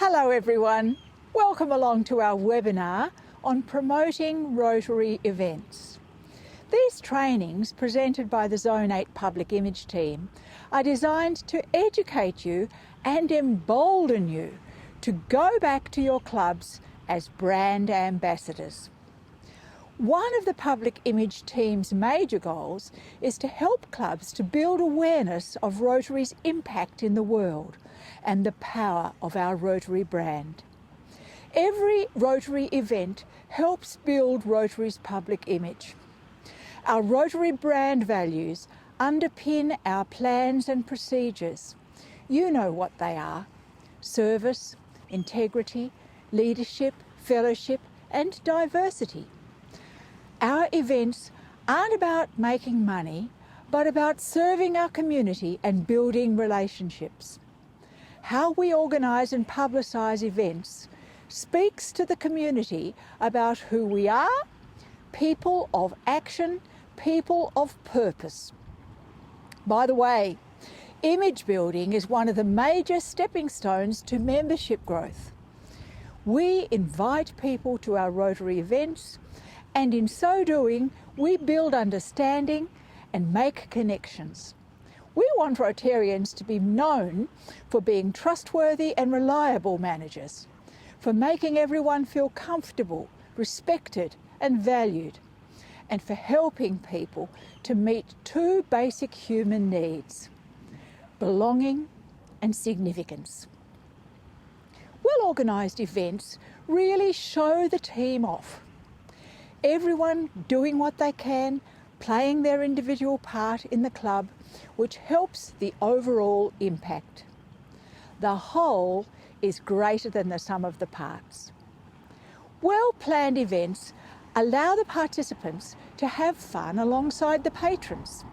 Hello everyone, welcome along to our webinar on promoting Rotary events. These trainings presented by the Zone 8 Public Image team are designed to educate you and embolden you to go back to your clubs as brand ambassadors. One of the Public Image team's major goals is to help clubs to build awareness of Rotary's impact in the world and the power of our Rotary brand. Every Rotary event helps build Rotary's public image. Our Rotary brand values underpin our plans and procedures. You know what they are: service, integrity, leadership, fellowship, and diversity. Our events aren't about making money, but about serving our community and building relationships. How we organise and publicise events speaks to the community about who we are, people of action, people of purpose. By the way, image building is one of the major stepping stones to membership growth. We invite people to our Rotary events, and in so doing, we build understanding and make connections. We want Rotarians to be known for being trustworthy and reliable managers, for making everyone feel comfortable, respected and valued, and for helping people to meet two basic human needs: belonging and significance. Well-organised events really show the team off. Everyone doing what they can, playing their individual part in the club, which helps the overall impact. The whole is greater than the sum of the parts. Well-planned events allow the participants to have fun alongside the patrons.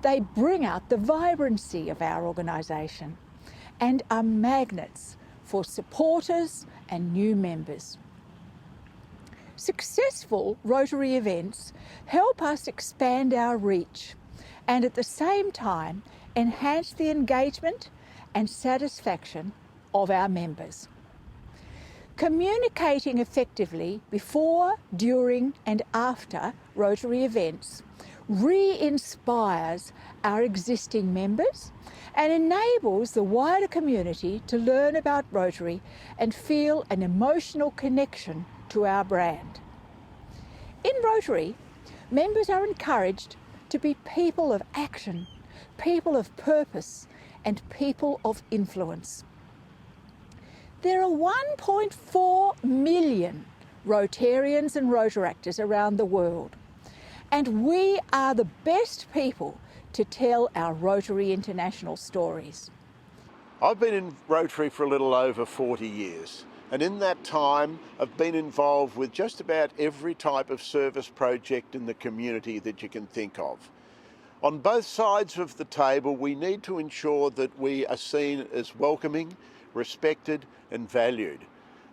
They bring out the vibrancy of our organisation and are magnets for supporters and new members. Successful Rotary events help us expand our reach and at the same time enhance the engagement and satisfaction of our members. Communicating effectively before, during and after Rotary events re-inspires our existing members and enables the wider community to learn about Rotary and feel an emotional connection to our brand. In Rotary, members are encouraged to be people of action, people of purpose, and people of influence. There are 1.4 million Rotarians and Rotaractors around the world, and we are the best people to tell our Rotary International stories. I've been in Rotary for a little over 40 years. And in that time, I've been involved with just about every type of service project in the community that you can think of. On both sides of the table, we need to ensure that we are seen as welcoming, respected and valued.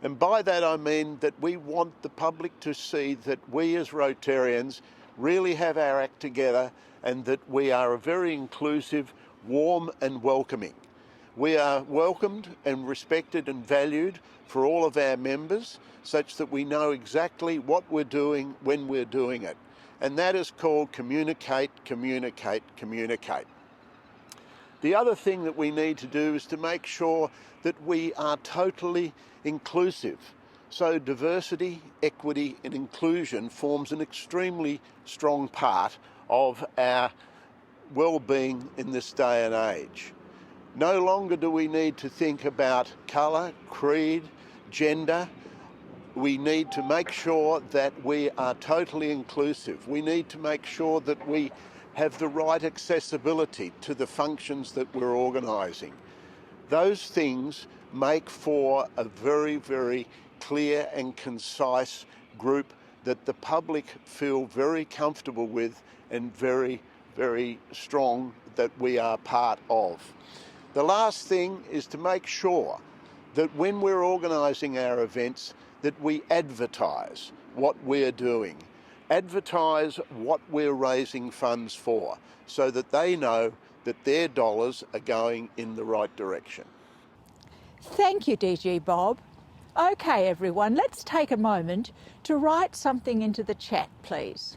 And by that I mean that we want the public to see that we as Rotarians really have our act together and that we are a very inclusive, warm and welcoming. We are welcomed and respected and valued for all of our members, such that we know exactly what we're doing when we're doing it. And that is called communicate, communicate, communicate. The other thing that we need to do is to make sure that we are totally inclusive. So diversity, equity and inclusion forms an extremely strong part of our well-being in this day and age. No longer do we need to think about colour, creed, gender. We need to make sure that we are totally inclusive. We need to make sure that we have the right accessibility to the functions that we're organising. Those things make for a very, very clear and concise group that the public feel very comfortable with and very, very strong that we are part of. The last thing is to make sure that when we're organising our events that we advertise what we're doing, advertise what we're raising funds for, so that they know that their dollars are going in the right direction. Thank you, DG Bob. Okay, everyone, let's take a moment to write something into the chat, please.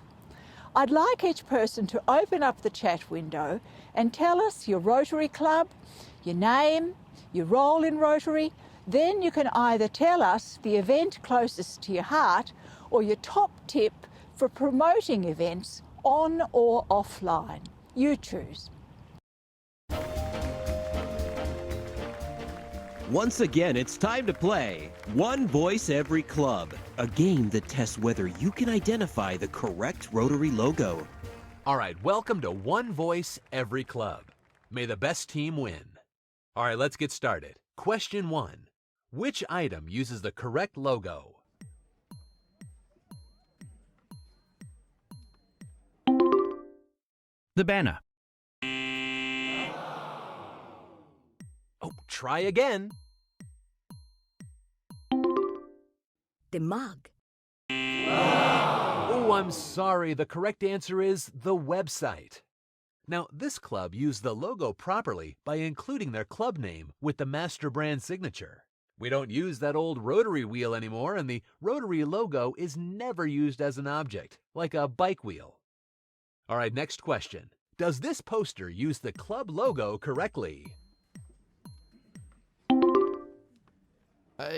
I'd like each person to open up the chat window and tell us your Rotary Club, your name, your role in Rotary. Then you can either tell us the event closest to your heart or your top tip for promoting events on or offline. You choose. Once again, it's time to play One Voice Every Club, a game that tests whether you can identify the correct Rotary logo. All right, welcome to One Voice Every Club. May the best team win. All right, let's get started. Question 1. Which item uses the correct logo? The banner. Oh, try again. The mug. Oh, I'm sorry. The correct answer is the website. Now, this club used the logo properly by including their club name with the master brand signature. We don't use that old Rotary wheel anymore, and the Rotary logo is never used as an object, like a bike wheel. All right, next question. Does this poster use the club logo correctly?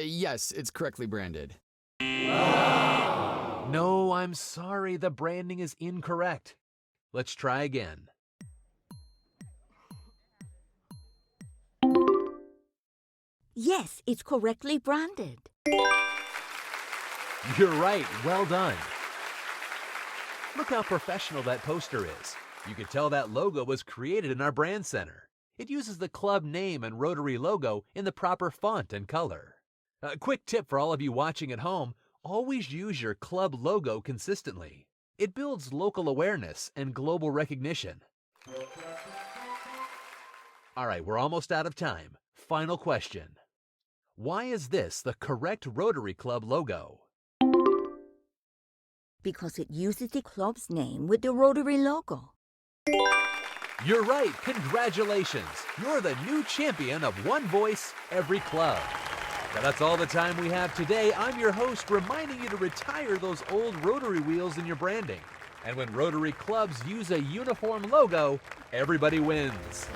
Yes, it's correctly branded. No, I'm sorry. The branding is incorrect. Let's try again. Yes, it's correctly branded. You're right. Well done. Look how professional that poster is. You can tell that logo was created in our brand center. It uses the club name and Rotary logo in the proper font and color. A quick tip for all of you watching at home, always use your club logo consistently. It builds local awareness and global recognition. All right, we're almost out of time. Final question. Why is this the correct Rotary Club logo? Because it uses the club's name with the Rotary logo. You're right. Congratulations. You're the new champion of One Voice Every Club. Now, that's all the time we have today. I'm your host, reminding you to retire those old Rotary wheels in your branding. And when Rotary clubs use a uniform logo, everybody wins.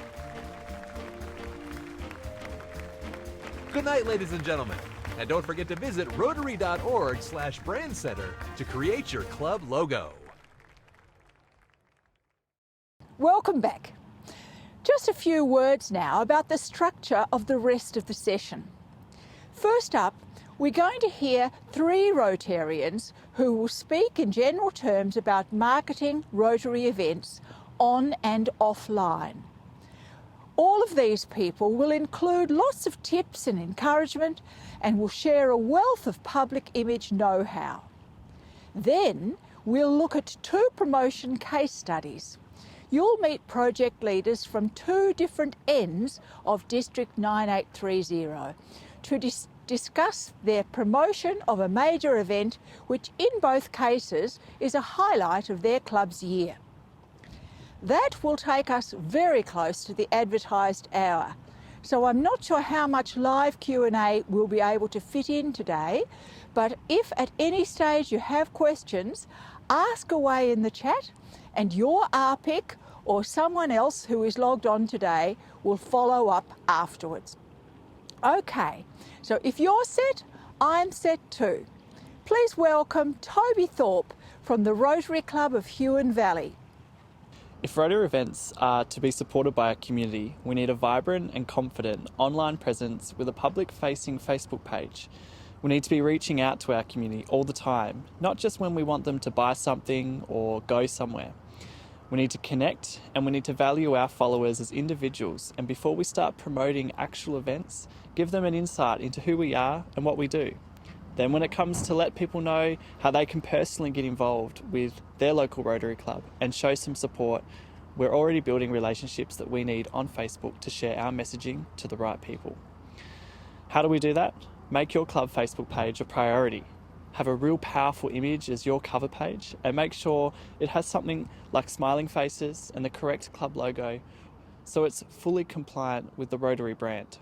Good night, ladies and gentlemen. And don't forget to visit rotary.org/brand center to create your club logo. Welcome back. Just a few words now about the structure of the rest of the session. First up, we're going to hear 3 Rotarians who will speak in general terms about marketing Rotary events on and offline. All of these people will include lots of tips and encouragement and will share a wealth of public image know-how. Then we'll look at 2 promotion case studies. You'll meet project leaders from 2 different ends of District 9830 to discuss their promotion of a major event, which in both cases is a highlight of their club's year. That will take us very close to the advertised hour, so I'm not sure how much live Q&A we'll be able to fit in today, but if at any stage you have questions, ask away in the chat and your RPIC or someone else who is logged on today will follow up afterwards. Okay, so if you're set, I'm set too. Please welcome Toby Thorpe from the Rotary Club of Huon Valley. If Rotary events are to be supported by our community, we need a vibrant and confident online presence with a public-facing Facebook page. We need to be reaching out to our community all the time, not just when we want them to buy something or go somewhere. We need to connect and we need to value our followers as individuals, and before we start promoting actual events, give them an insight into who we are and what we do. Then when it comes to let people know how they can personally get involved with their local Rotary Club and show some support, we're already building relationships that we need on Facebook to share our messaging to the right people. How do we do that? Make your club Facebook page a priority. Have a real powerful image as your cover page and make sure it has something like smiling faces and the correct club logo so it's fully compliant with the Rotary brand.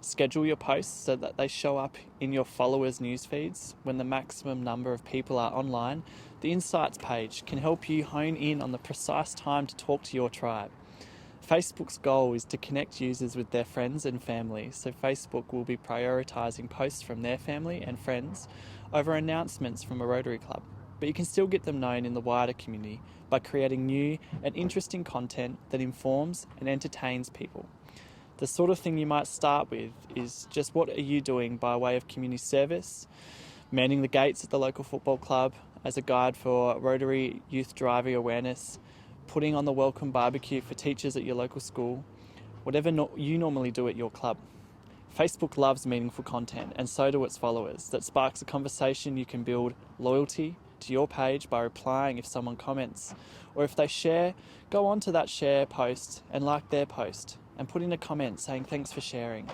Schedule your posts so that they show up in your followers' news feeds when the maximum number of people are online. The Insights page can help you hone in on the precise time to talk to your tribe. Facebook's goal is to connect users with their friends and family, so Facebook will be prioritising posts from their family and friends over announcements from a Rotary Club. But you can still get them known in the wider community by creating new and interesting content that informs and entertains people. The sort of thing you might start with is just what are you doing by way of community service, manning the gates at the local football club as a guide for Rotary youth driving awareness, putting on the welcome barbecue for teachers at your local school, whatever you normally do at your club. Facebook loves meaningful content, and so do its followers. That sparks a conversation. You can build loyalty to your page by replying if someone comments, or if they share, go on to that share post and like their post and put in a comment saying thanks for sharing.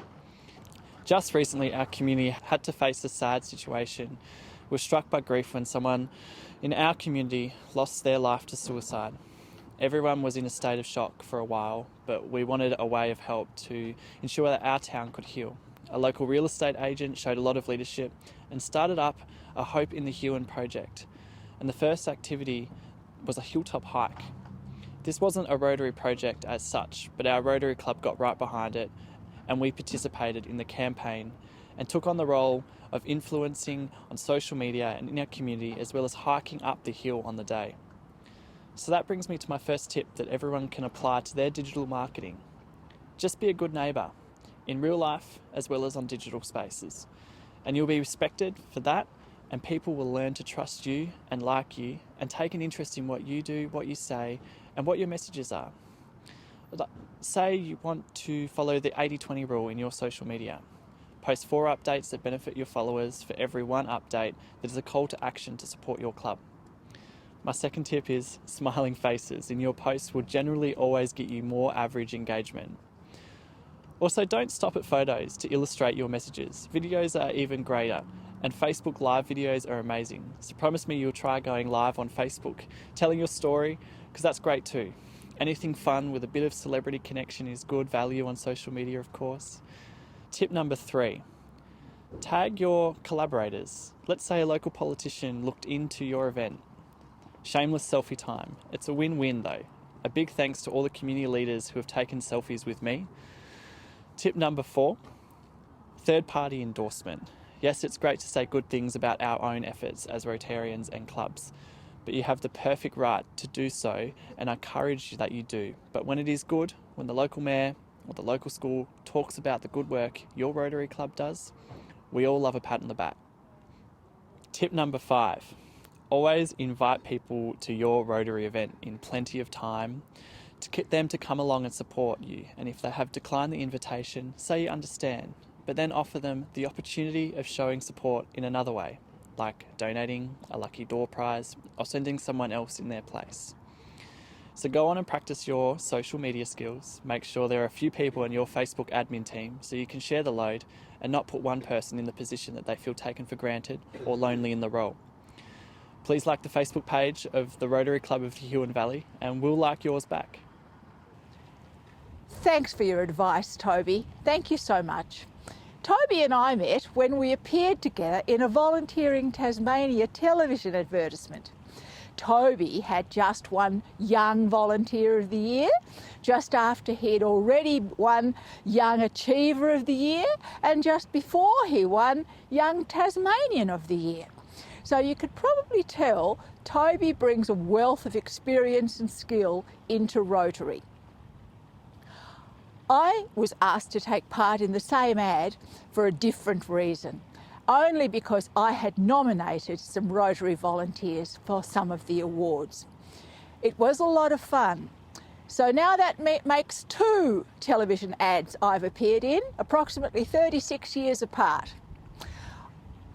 Just recently, our community had to face a sad situation. We were struck by grief when someone in our community lost their life to suicide. Everyone was in a state of shock for a while, but we wanted a way of help to ensure that our town could heal. A local real estate agent showed a lot of leadership and started up a Hope in the Huon project. And the first activity was a Hilltop Hike. This wasn't a Rotary project as such, but our Rotary Club got right behind it, and we participated in the campaign and took on the role of influencing on social media and in our community, as well as hiking up the hill on the day. So that brings me to my first tip that everyone can apply to their digital marketing. Just be a good neighbour, in real life as well as on digital spaces. And you'll be respected for that, and people will learn to trust you and like you and take an interest in what you do, what you say, and what your messages are. Say you want to follow the 80-20 rule in your social media. Post 4 updates that benefit your followers for every 1 update that is a call to action to support your club. My second tip is smiling faces in your posts will generally always get you more average engagement. Also, don't stop at photos to illustrate your messages. Videos are even greater, and Facebook live videos are amazing. So promise me you'll try going live on Facebook, telling your story, because that's great too. Anything fun with a bit of celebrity connection is good value on social media, of course. Tip number 3, tag your collaborators. Let's say a local politician looked into your event. Shameless selfie time. It's a win-win though. A big thanks to all the community leaders who have taken selfies with me. Tip number 4, third-party endorsement. Yes, it's great to say good things about our own efforts as Rotarians and clubs, but you have the perfect right to do so, and I encourage you that you do. But when it is good, when the local mayor or the local school talks about the good work your Rotary Club does, we all love a pat on the back. Tip number 5, always invite people to your Rotary event in plenty of time to get them to come along and support you. And if they have declined the invitation, say you understand, but then offer them the opportunity of showing support in another way, like donating a lucky door prize or sending someone else in their place. So go on and practice your social media skills. Make sure there are a few people in your Facebook admin team so you can share the load and not put one person in the position that they feel taken for granted or lonely in the role. Please like the Facebook page of the Rotary Club of the Huon Valley, and we'll like yours back. Thanks for your advice, Toby. Thank you so much. Toby and I met when we appeared together in a Volunteering Tasmania television advertisement. Toby had just won Young Volunteer of the Year, just after he'd already won Young Achiever of the Year, and just before he won Young Tasmanian of the Year. So you could probably tell Toby brings a wealth of experience and skill into Rotary. I was asked to take part in the same ad for a different reason, only because I had nominated some Rotary volunteers for some of the awards. It was a lot of fun. So now that makes 2 television ads I've appeared in, approximately 36 years apart.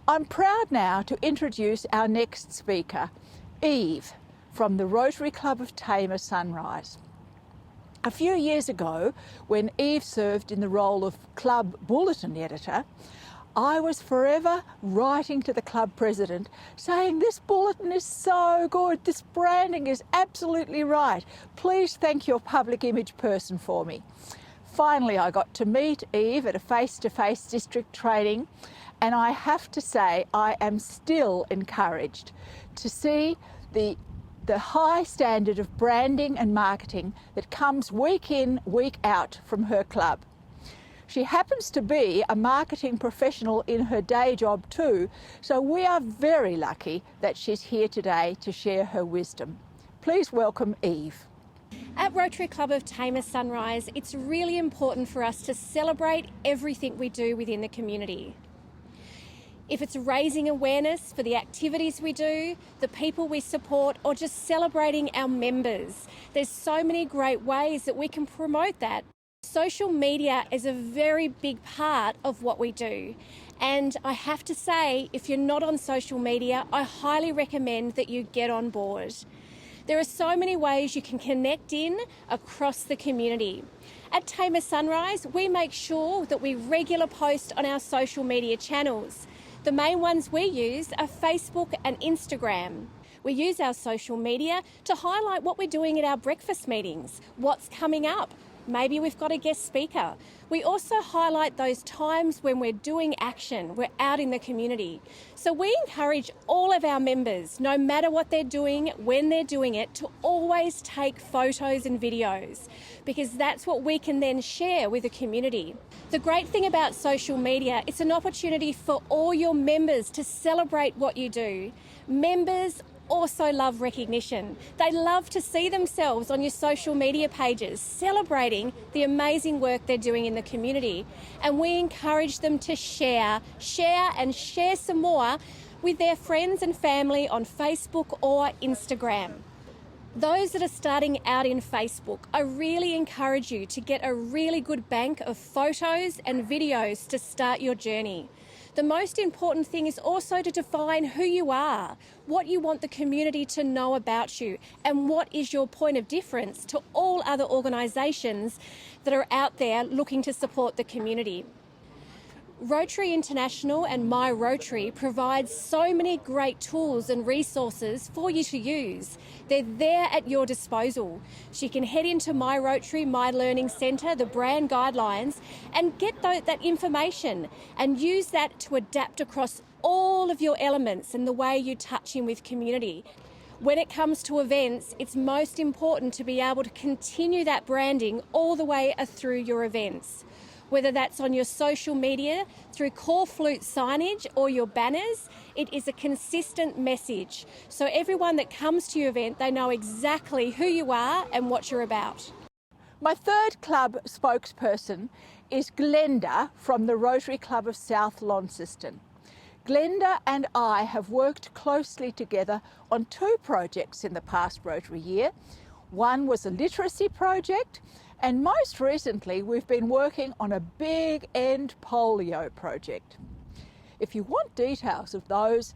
I'm proud now to introduce our next speaker, Eve, from the Rotary Club of Tamar Sunrise. A few years ago, when Eve served in the role of club bulletin editor, I was forever writing to the club president saying, "This bulletin is so good, this branding is absolutely right. Please thank your public image person for me." Finally, I got to meet Eve at a face-to-face district training, and I have to say I am still encouraged to see the high standard of branding and marketing that comes week in, week out from her club. She happens to be a marketing professional in her day job too, so we are very lucky that she's here today to share her wisdom. Please welcome Eve. At Rotary Club of Tamar Sunrise, it's really important for us to celebrate everything we do within the community. If it's raising awareness for the activities we do, the people we support, or just celebrating our members, there's so many great ways that we can promote that. Social media is a very big part of what we do. And I have to say, if you're not on social media, I highly recommend that you get on board. There are so many ways you can connect in across the community. At Tamar Sunrise, we make sure that we regularly post on our social media channels. The main ones we use are Facebook and Instagram. We use our social media to highlight what we're doing at our breakfast meetings, what's coming up. Maybe we've got a guest speaker. We also highlight those times when we're doing action, we're out in the community. So we encourage all of our members, no matter what they're doing, when they're doing it, to always take photos and videos, because that's what we can then share with the community. The great thing about social media, it's an opportunity for all your members to celebrate what you do. Members also love recognition. They love to see themselves on your social media pages celebrating the amazing work they're doing in the community. And we encourage them to share some more with their friends and family on Facebook or Instagram. Those that are starting out in Facebook, I really encourage you to get a really good bank of photos and videos to start your journey. The most important thing is also to define who you are, what you want the community to know about you, and what is your point of difference to all other organisations that are out there looking to support the community. Rotary International and My Rotary provides so many great tools and resources for you to use. They're there at your disposal. So you can head into My Rotary, My Learning Centre, the brand guidelines, and get that information and use that to adapt across all of your elements and the way you touch in with community. When it comes to events, it's most important to be able to continue that branding all the way through your events. Whether that's on your social media, through call flute signage or your banners, it is a consistent message. So everyone that comes to your event, they know exactly who you are and what you're about. My third club spokesperson is Glenda from the Rotary Club of South Launceston. Glenda and I have worked closely together on 2 projects in the past Rotary year. One was a literacy project, and most recently we've been working on a big end polio project. If you want details of those,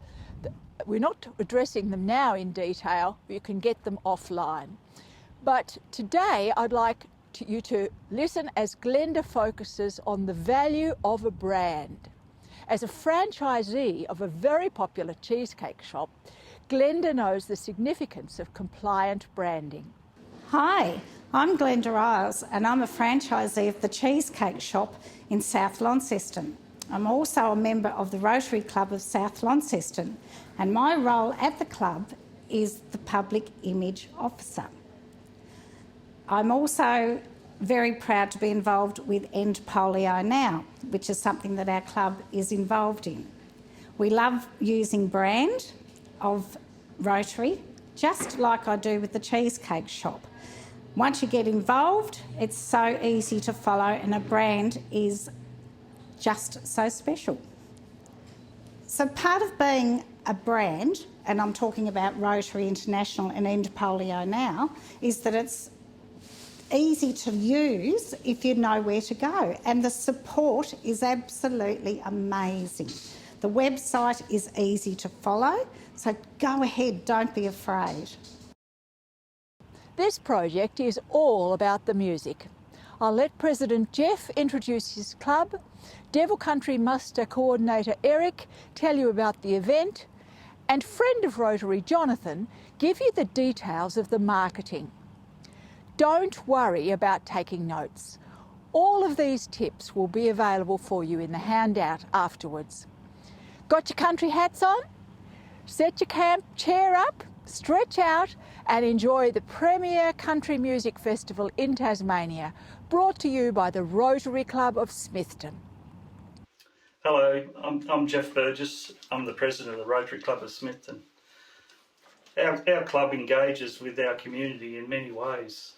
we're not addressing them now in detail, you can get them offline. But today I'd like you to listen as Glenda focuses on the value of a brand. As a franchisee of a very popular cheesecake shop, Glenda knows the significance of compliant branding. Hi, I'm Glenda Isles and I'm a franchisee of the Cheesecake Shop in South Launceston. I'm also a member of the Rotary Club of South Launceston, and my role at the club is the Public Image Officer. I'm also very proud to be involved with End Polio Now, which is something that our club is involved in. We love using brand of Rotary, just like I do with the Cheesecake Shop. Once you get involved, it's so easy to follow, and a brand is just so special. So part of being a brand, and I'm talking about Rotary International and End Polio Now, is that it's easy to use if you know where to go, and the support is absolutely amazing. The website is easy to follow, so go ahead, don't be afraid. This project is all about the music. I'll let President Jeff introduce his club, Devil Country Muster Coordinator Eric tell you about the event, and friend of Rotary Jonathan give you the details of the marketing. Don't worry about taking notes. All of these tips will be available for you in the handout afterwards. Got your country hats on? Set your camp chair up, stretch out and enjoy the premier country music festival in Tasmania, brought to you by the Rotary Club of Smithton. Hello, I'm Jeff Burgess. I'm the president of the Rotary Club of Smithton. Our club engages with our community in many ways.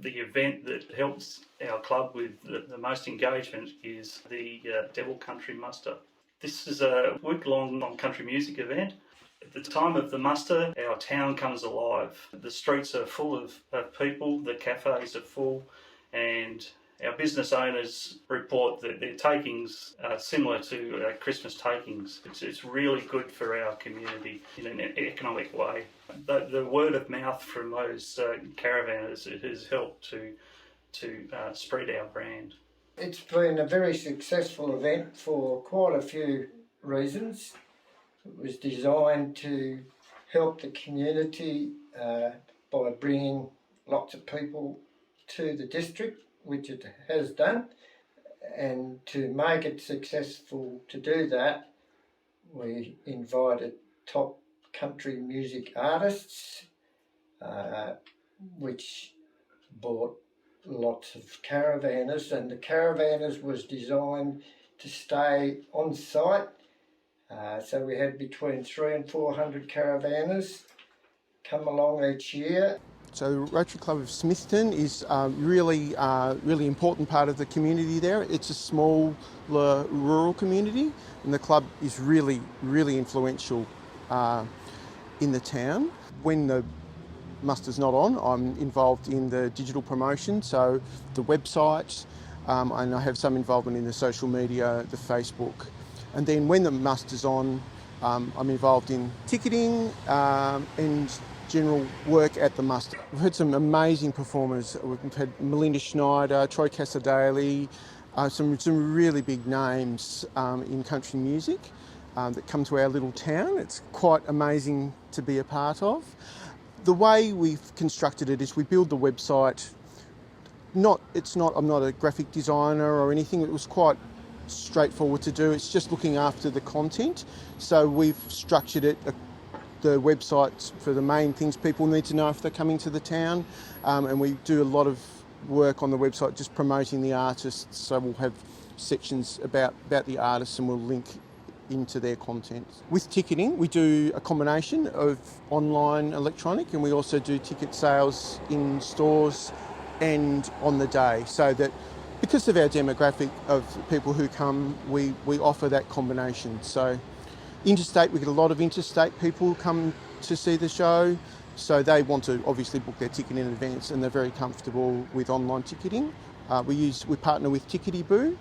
The event that helps our club with the most engagement is the Devil Country Muster. This is a week-long country music event. At the time of the muster, our town comes alive. The streets are full of people, the cafes are full, and our business owners report that their takings are similar to Christmas takings. It's really good for our community in an economic way. The word of mouth from those caravanners has helped to spread our brand. It's been a very successful event for quite a few reasons. It was designed to help the community by bringing lots of people to the district, which it has done, and to make it successful to do that, we invited top country music artists, which brought lots of caravanners, and the caravanners was designed to stay on site. So we had between 300 and 400 caravanners come along each year. So the Rotary Club of Smithton is really important part of the community there. It's a small rural community, and the club is really influential in the town. When the muster's not on, I'm involved in the digital promotion, so the website, and I have some involvement in the social media, the Facebook. And then when the muster's on, I'm involved in ticketing and general work at the muster. We've had some amazing performers. We've had Melinda Schneider, Troy Casadale, some really big names in country music that come to our little town. It's quite amazing to be a part of. The way we've constructed it is we build the website. I'm not a graphic designer or anything. It was quite straightforward to do. It's just looking after the content. So we've structured it, the website, for the main things people need to know if they're coming to the town, and we do a lot of work on the website just promoting the artists. So we'll have sections about the artists and we'll link into their content. With ticketing, we do a combination of online electronic, and we also do ticket sales in stores and on the day, so that because of our demographic of people who come, we offer that combination. So interstate, we get a lot of interstate people come to see the show, so they want to obviously book their ticket in advance, and they're very comfortable with online ticketing. We partner with Tickety Boo,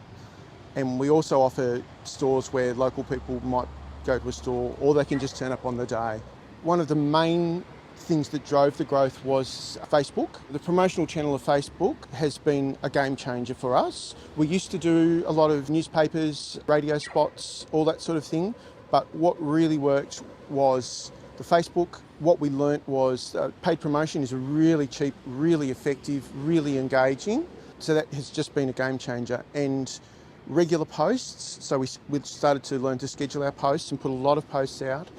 and we also offer stores where local people might go to a store, or they can just turn up on the day. One of the main things that drove the growth was Facebook. The promotional channel of Facebook has been a game changer for us. We used to do a lot of newspapers, radio spots, all that sort of thing, but what really worked was the Facebook. What we learnt was paid promotion is really cheap, really effective, really engaging. So that has just been a game changer. And regular posts, so we started to learn to schedule our posts and put a lot of posts out.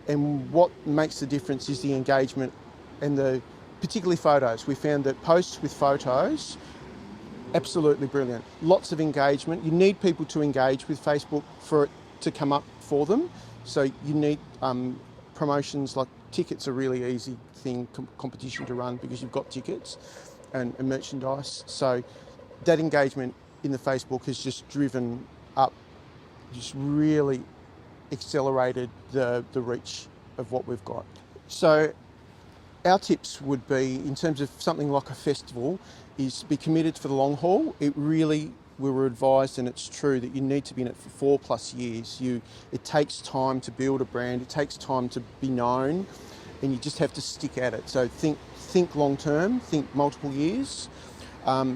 And what makes the difference is the engagement and particularly photos. We found that posts with photos, absolutely brilliant. Lots of engagement. You need people to engage with Facebook for it to come up for them. So you need promotions like tickets, are a really easy thing, competition to run, because you've got tickets and merchandise. So that engagement in the Facebook has just driven up, just really accelerated the reach of what we've got. So our tips would be, in terms of something like a festival, is be committed for the long haul. We were advised, and it's true, that you need to be in it for 4+ years. It takes time to build a brand, it takes time to be known, and you just have to stick at it. So think long term, think multiple years.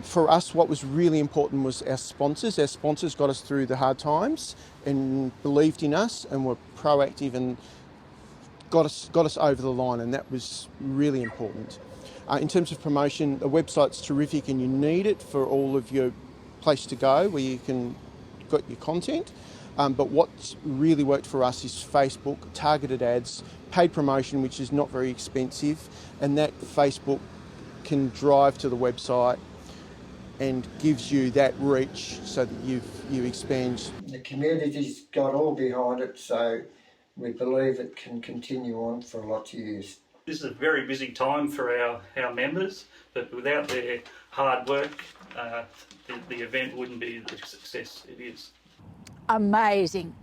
For us, what was really important was our sponsors. Our sponsors got us through the hard times and believed in us and were proactive and got us over the line, and that was really important. In terms of promotion, the website's terrific and you need it for all of your place to go where you can got your content. But what's really worked for us is Facebook, targeted ads, paid promotion, which is not very expensive, and that Facebook can drive to the website and gives you that reach so that you expand. The community's got all behind it, so we believe it can continue on for lots of years. This is a very busy time for our members, but without their hard work, the event wouldn't be the success it is. Amazing.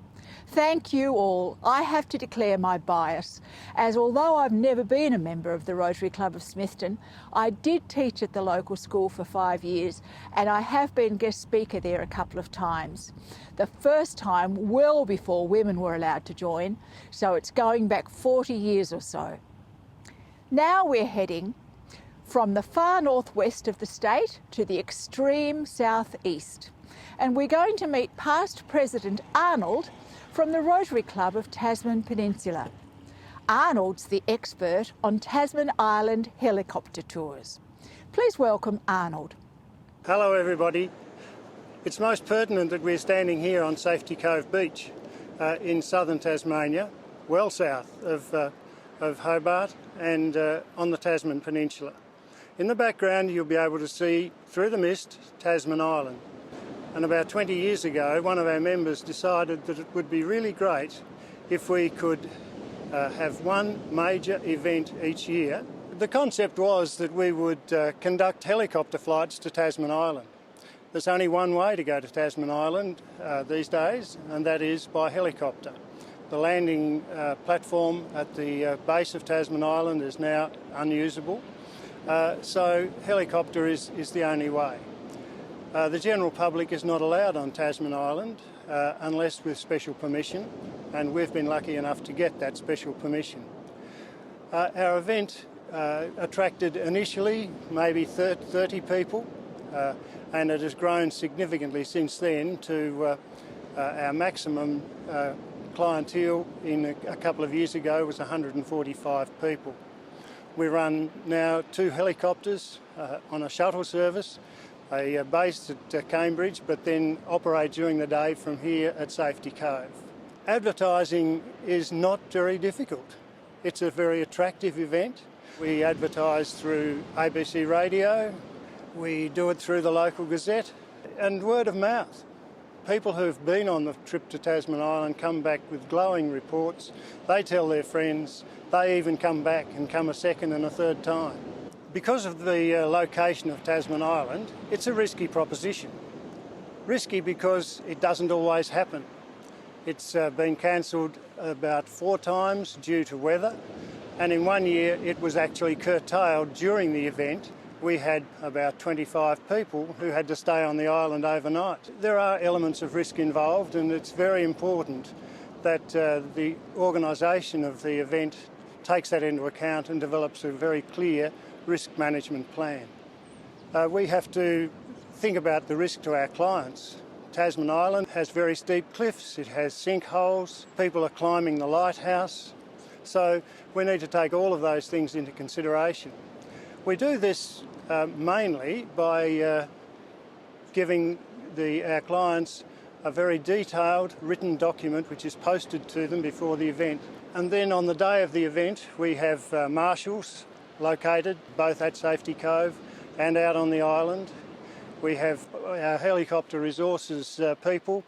Thank you all. I have to declare my bias, as although I've never been a member of the Rotary Club of Smithton, I did teach at the local school for 5 years and I have been guest speaker there a couple of times. The first time well before women were allowed to join, so it's going back 40 years or so. Now we're heading from the far northwest of the state to the extreme southeast. And we're going to meet past President Arnold from the Rotary Club of Tasman Peninsula. Arnold's the expert on Tasman Island helicopter tours. Please welcome Arnold. Hello everybody. It's most pertinent that we're standing here on Safety Cove Beach in southern Tasmania, well south of Hobart and on the Tasman Peninsula. In the background you'll be able to see, through the mist, Tasman Island. And about 20 years ago, one of our members decided that it would be really great if we could have one major event each year. The concept was that we would conduct helicopter flights to Tasman Island. There's only one way to go to Tasman Island these days, and that is by helicopter. The landing platform at the base of Tasman Island is now unusable, so helicopter is the only way. The general public is not allowed on Tasman Island unless with special permission, and we've been lucky enough to get that special permission. Our event attracted initially maybe 30 people, and it has grown significantly since then to our maximum clientele in a couple of years ago was 145 people. We run now 2 helicopters on a shuttle service, based at Cambridge, but then operate during the day from here at Safety Cove. Advertising is not very difficult. It's a very attractive event. We advertise through ABC Radio, we do it through the local gazette, and word of mouth. People who've been on the trip to Tasman Island come back with glowing reports. They tell their friends. They even come back and come a second and a third time. Because of the location of Tasman Island, it's a risky proposition. Risky because it doesn't always happen. It's been cancelled about 4 times due to weather, and in one year it was actually curtailed during the event. We had about 25 people who had to stay on the island overnight. There are elements of risk involved, and it's very important that the organisation of the event takes that into account and develops a very clear risk management plan. We have to think about the risk to our clients. Tasman Island has very steep cliffs, it has sinkholes, people are climbing the lighthouse, so we need to take all of those things into consideration. We do this mainly by giving our clients a very detailed written document which is posted to them before the event. And then on the day of the event we have marshals located both at Safety Cove and out on the island. We have our helicopter resources people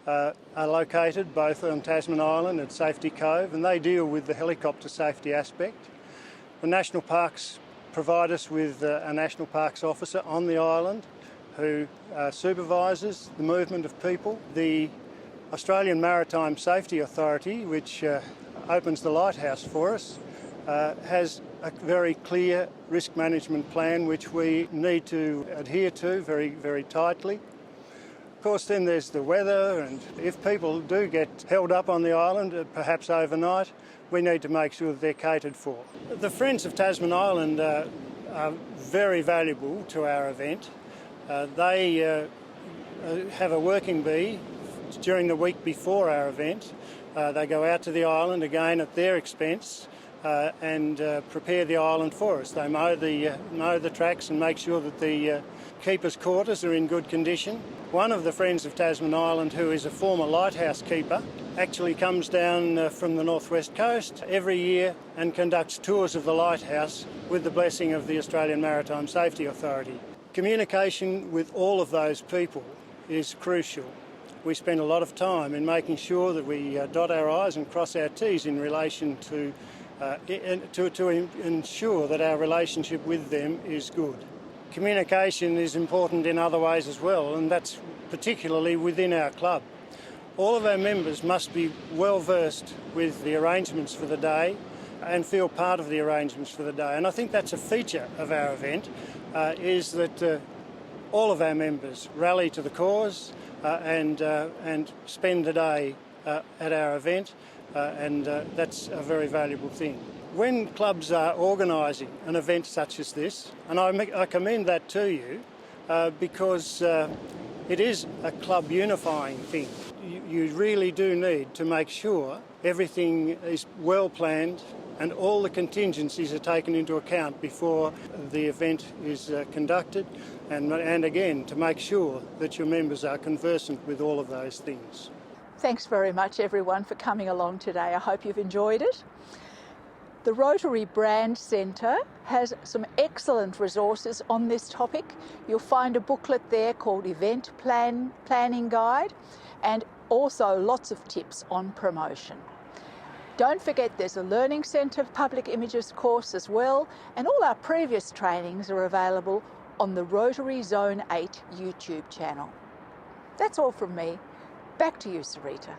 are located both on Tasman Island and Safety Cove, and they deal with the helicopter safety aspect. The National Parks provide us with a National Parks officer on the island who supervises the movement of people. The Australian Maritime Safety Authority, which opens the lighthouse for us, has a very clear risk management plan which we need to adhere to very, very tightly. Of course, then there's the weather, and if people do get held up on the island, perhaps overnight, we need to make sure that they're catered for. The Friends of Tasman Island are very valuable to our event. They have a working bee during the week before our event. They go out to the island again at their expense and prepare the island for us. They mow the tracks and make sure that the keepers' quarters are in good condition. One of the Friends of Tasman Island, who is a former lighthouse keeper, actually comes down from the northwest coast every year and conducts tours of the lighthouse with the blessing of the Australian Maritime Safety Authority. Communication with all of those people is crucial. We spend a lot of time in making sure that we dot our I's and cross our T's in relation to ensure that our relationship with them is good. Communication is important in other ways as well, and that's particularly within our club. All of our members must be well versed with the arrangements for the day and feel part of the arrangements for the day. And I think that's a feature of our event, is that all of our members rally to the cause and spend the day at our event, and that's a very valuable thing. When clubs are organising an event such as this, and I commend that to you, because it is a club unifying thing. You really do need to make sure everything is well planned and all the contingencies are taken into account before the event is conducted, and again to make sure that your members are conversant with all of those things. Thanks very much everyone for coming along today. I hope you've enjoyed it. The Rotary Brand Centre has some excellent resources on this topic. You'll find a booklet there called Event Planning Guide, and also lots of tips on promotion. Don't forget there's a Learning Centre Public Images course as well, and all our previous trainings are available on the Rotary Zone 8 YouTube channel. That's all from me. Back to you, Sarita.